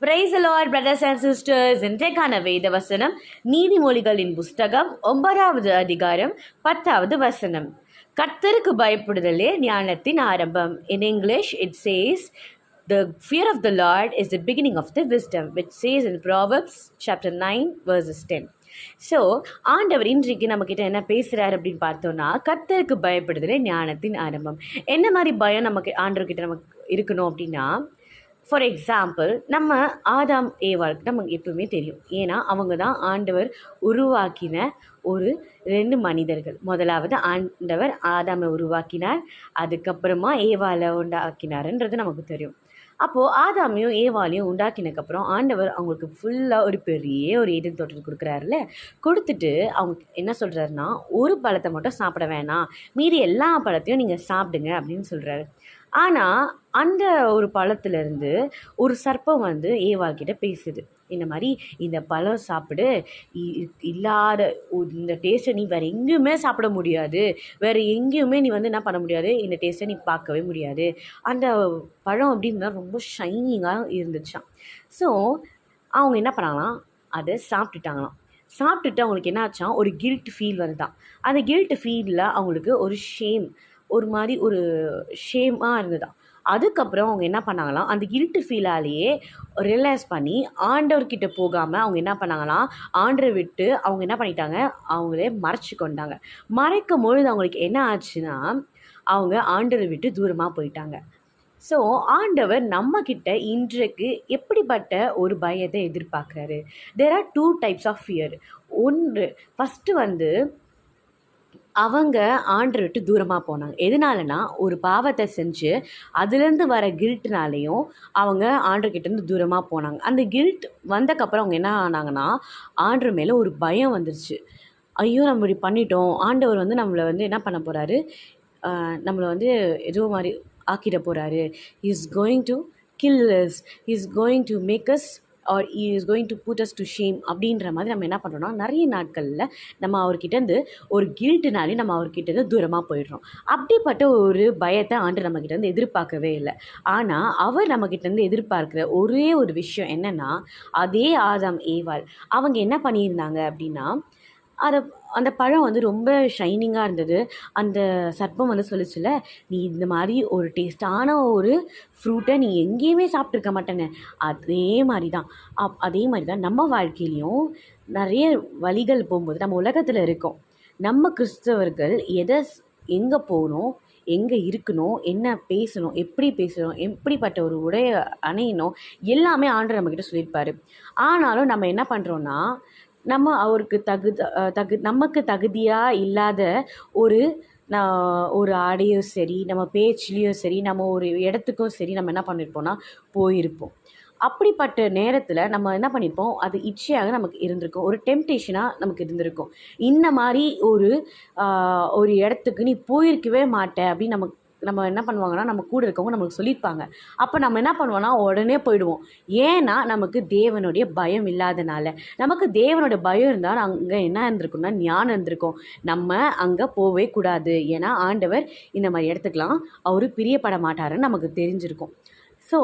Praise the Lord, brothers and sisters. இன்றைக்கான வேத வசனம் நீதிமொழிகளின் புஸ்தகம் 9வது அதிகாரம் 10வது வசனம். கர்த்தருக்கு பயப்படுதலே ஞானத்தின் ஆரம்பம். In English it says, the fear of the Lord is the beginning of the wisdom, which says in Proverbs chapter 9 verses 10. So ஆண்டவர் இன்றைக்கு நம்மக்கிட்ட என்ன பேசுகிறார் அப்படின்னு பார்த்தோன்னா, கர்த்தருக்கு பயப்படுதலே ஞானத்தின் ஆரம்பம். என்ன மாதிரி பயம் நமக்கு ஆண்டவர்கிட்ட நமக்கு இருக்கணும் அப்படின்னா, ஃபார் எக்ஸாம்பிள் நம்ம ஆதாம் ஏவாளுக்கு நமக்கு எப்பவுமே தெரியும். ஏன்னா அவங்க தான் ஆண்டவர் உருவாக்கின ஒரு 2 மனிதர்கள். முதலாவது ஆண்டவர் ஆதாமை உருவாக்கினார், அதுக்கப்புறமா ஏவாளை உண்டாக்கினார்ன்றது நமக்கு தெரியும். அப்போது ஆதாமையும் ஏவாளையும் உண்டாக்கினதுக்கப்புறம் ஆண்டவர் அவங்களுக்கு ஃபுல்லாக ஒரு பெரிய ஒரு ஏதேன் தோட்டத்தை கொடுக்குறாருல. கொடுத்துட்டு அவங்க என்ன சொல்கிறாருன்னா, ஒரு பழத்தை மட்டும் சாப்பிட வேணாம், மீதி எல்லா பழத்தையும் நீங்கள் சாப்பிடுங்க அப்படின்னு சொல்கிறாரு. ஆனால் அந்த ஒரு பழத்துலேருந்து ஒரு சர்ப்பம் வந்து ஏவாள்கிட்ட பேசுது. இந்த மாதிரி இந்த பழம் சாப்பிடு, இல்லாத இந்த டேஸ்ட்டை நீ வேறு எங்கேயுமே சாப்பிட முடியாது, வேறு எங்கேயுமே நீ வந்து என்ன பண்ண முடியாது, இந்த டேஸ்ட்டை நீ பார்க்கவே முடியாது. அந்த பழம் அப்படின்னா ரொம்ப ஷைனிங்காக இருந்துச்சான். ஸோ அவங்க என்ன பண்ணாங்களாம், அதை சாப்பிட்டுட்டாங்களாம். சாப்பிட்டுட்டு அவங்களுக்கு என்ன ஆச்சான், ஒரு கில்ட் ஃபீல் வருதான். அந்த கில்ட் ஃபீலில் அவங்களுக்கு ஒரு ஒரு மாதிரி ஒரு ஷேமாக இருந்ததான். அதுக்கப்புறம் அவங்க என்ன பண்ணாங்களாம், அந்த கில்ட்டு ஃபீலாலேயே ரியலைஸ் பண்ணி ஆண்டவர்கிட்ட போகாமல் அவங்க என்ன பண்ணாங்களாம், ஆண்டரை விட்டு அவங்க என்ன பண்ணிட்டாங்க, அவங்களே மறைச்சி கொண்டாங்க. மறைக்கும் பொழுது அவங்களுக்கு என்ன ஆச்சுன்னா, அவங்க ஆண்டரை விட்டு தூரமாக போயிட்டாங்க. ஸோ ஆண்டவர் நம்மக்கிட்ட இன்றைக்கு எப்படிப்பட்ட ஒரு பயத்தை எதிர்பார்க்குறாரு? There are 2 types of fear. First வந்து அவங்க ஆண்டரை விட்டு தூரமாக போனாங்க. எதனாலனா, ஒரு பாவத்தை செஞ்சு அதுலேருந்து வர கில்ட்னாலேயும் அவங்க ஆண்டர்கிட்டேருந்து தூரமாக போனாங்க. அந்த கில்ட் வந்தக்கப்புறம் அவங்க என்ன ஆனாங்கன்னா, ஆண்டர் மேலே ஒரு பயம் வந்துருச்சு. ஐயோ நம்ம இப்படி பண்ணிட்டோம், ஆண்டவர் வந்து நம்மளை வந்து என்ன பண்ண போகிறாரு, நம்மளை வந்து ஏதோ மாதிரி ஆக்கிட போகிறாரு, is going to kill us, is going to make us or is going to put us to shame அப்படின்ற மாதிரி நம்ம என்ன பண்ணுறோம்னா, நிறைய நாட்களில் நம்ம அவர்கிட்டேருந்து ஒரு கில்ட்டுனாலே நம்ம அவர்கிட்டேருந்து தூரமாக போயிடுறோம். அப்படிப்பட்ட ஒரு பயத்தை ஆண்டு நம்மக்கிட்டேருந்து எதிர்பார்க்கவே இல்லை. ஆனால் அவர் நம்மக்கிட்டேருந்து எதிர்பார்க்குற ஒரே ஒரு விஷயம் என்னென்னா, அதே ஆதாம் ஏவாள் அவங்க என்ன பண்ணியிருந்தாங்க அப்படின்னா, அந்த பழம் வந்து ரொம்ப ஷைனிங்காக இருந்தது. அந்த சர்ப்பம் வந்து சொல்லிச்சுல, நீ இந்த மாதிரி ஒரு டேஸ்டான ஒரு ஃப்ரூட்டை நீ எங்கேயுமே சாப்பிட்ருக்க மாட்டேன்னு. அதே மாதிரி தான் நம்ம வாழ்க்கையிலையும் நிறைய வழிகள் போகும்போது நம்ம உலகத்தில் இருக்கோம். நம்ம கிறிஸ்தவர்கள் எங்கே போகணும், எங்கே இருக்கணும், என்ன பேசணும், எப்படி பேசணும், எப்படிப்பட்ட ஒரு உடைய அணையணும், எல்லாமே ஆண்டவர் நம்மக்கிட்ட சொல்லியிருப்பார். ஆனாலும் நம்ம என்ன பண்ணுறோன்னா, நம்ம அவருக்கு நமக்கு தகுதியாக இல்லாத ஒரு ஆடையும் சரி, நம்ம பேச்சுலேயும் சரி, நம்ம ஒரு இடத்துக்கும் சரி நம்ம என்ன பண்ணியிருப்போம்னா போயிருப்போம். அப்படிப்பட்ட நேரத்தில் நம்ம என்ன பண்ணியிருப்போம், அது இச்சையாக நமக்கு இருந்திருக்கும், ஒரு டெம்டேஷனாக நமக்கு இருந்திருக்கும். இந்த மாதிரி ஒரு இடத்துக்கு நீ போயிருக்கவே மாட்டே அப்படின்னு நம்ம என்ன பண்ணுவாங்கன்னா, நம்ம கூட இருக்கவங்க நமக்கு சொல்லியிருப்பாங்க. அப்போ நம்ம என்ன பண்ணுவோன்னா, உடனே போயிடுவோம். ஏன்னா நமக்கு தேவனுடைய பயம் இல்லாதனால. நமக்கு தேவனுடைய பயம் இருந்தால் அங்கே என்ன இருந்திருக்குன்னா, ஞானம் இருந்திருக்கும். நம்ம அங்கே போகவே கூடாது, ஏன்னா ஆண்டவர் இந்த மாதிரி இடத்துக்கெலாம் அவர் பிரியப்பட மாட்டாருன்னு நமக்கு தெரிஞ்சிருக்கும். ஸோ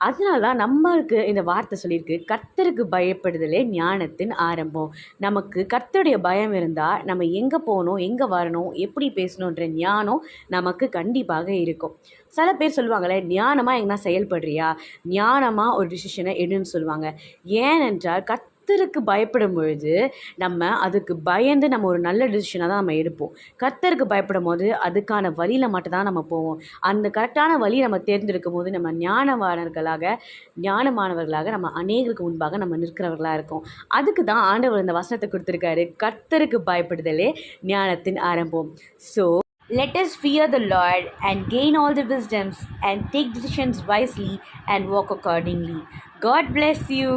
அதனால தான் நம்மளுக்கு இந்த வார்த்தை சொல்லியிருக்கு, கர்த்தருக்கு பயப்படுதலே ஞானத்தின் ஆரம்பம். நமக்கு கர்த்தருடைய பயம் இருந்தால் நம்ம எங்கே போகணும், எங்கே வரணும், எப்படி பேசணுன்ற ஞானம் நமக்கு கண்டிப்பாக இருக்கும். சில பேர் சொல்லுவாங்களே, ஞானமாக எங்கன்னா செயல்படுறியா, ஞானமாக ஒரு டிசிஷனை எடுன்னு சொல்லுவாங்க. ஏனென்றால் கர்த்தருக்கு பயப்படும் பொழுது நம்ம அதுக்கு பயந்து நம்ம ஒரு நல்ல டிசிஷனாக தான் நம்ம எடுப்போம். கர்த்தருக்கு பயப்படும் போது அதுக்கான வழியில் மட்டும்தான் நம்ம போவோம். அந்த கரெக்டான வழி நம்ம தேர்ந்தெடுக்கும் போது நம்ம ஞானமானவர்களாக நம்ம அநேகருக்கு முன்பாக நம்ம நிற்கிறவர்களாக இருக்கோம். அதுக்கு தான் ஆண்டவர் இந்த வசனத்தை கொடுத்துருக்காரு, கர்த்தருக்கு பயப்படுதலே ஞானத்தின் ஆரம்பம். So let us fear the Lord and gain all the wisdoms and take decisions wisely and walk accordingly. God bless you.